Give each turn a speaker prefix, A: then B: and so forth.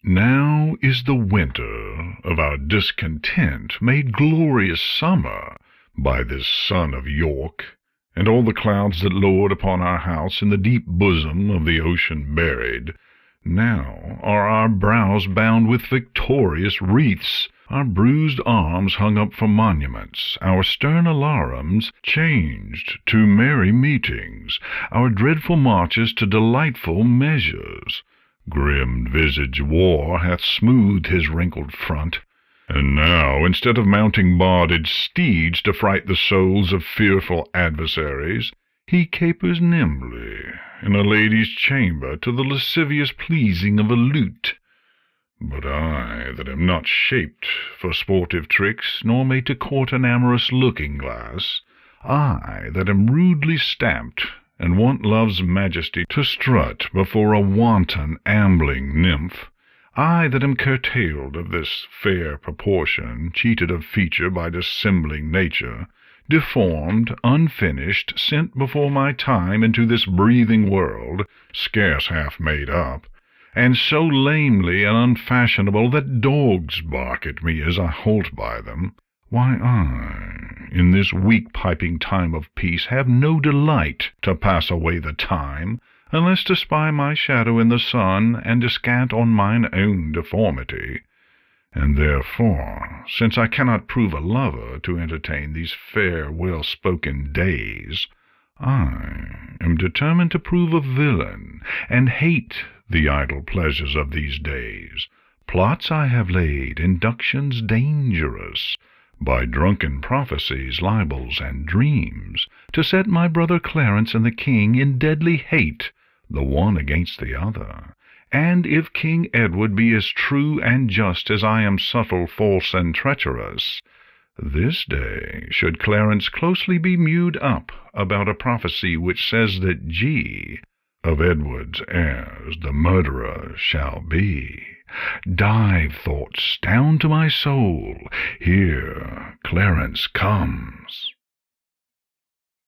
A: Now is the winter of our discontent made glorious summer by this sun of York, and all the clouds that lowered upon our house in the deep bosom of the ocean buried. Now are our brows bound with victorious wreaths, our bruised arms hung up for monuments, our stern alarums changed to merry meetings, our dreadful marches to delightful measures. Grim-visaged war hath smoothed his wrinkled front, and now, instead of mounting barded steeds to fright the souls of fearful adversaries, he capers nimbly in a lady's chamber to the lascivious pleasing of a lute. But I, that am not shaped for sportive tricks, nor made to court an amorous looking-glass, I, that am rudely stamped, and want love's majesty to strut before a wanton ambling nymph, I that am curtailed of this fair proportion, cheated of feature by dissembling nature, deformed, unfinished, sent before my time into this breathing world, scarce half made up, and so lamely and unfashionable that dogs bark at me as I halt by them, why I, in this weak piping time of peace, have no delight to pass away the time, unless to spy my shadow in the sun, and descant on mine own deformity. And therefore, since I cannot prove a lover to entertain these fair well-spoken days, I am determined to prove a villain, and hate the idle pleasures of these days. Plots I have laid, inductions dangerous, by drunken prophecies, libels, and dreams, to set my brother Clarence and the king in deadly hate, the one against the other. And if King Edward be as true and just as I am subtle, false, and treacherous, this day should Clarence closely be mewed up about a prophecy which says that G. of Edward's heirs the murderer shall be. Dive, thoughts, down to my soul. Here Clarence comes.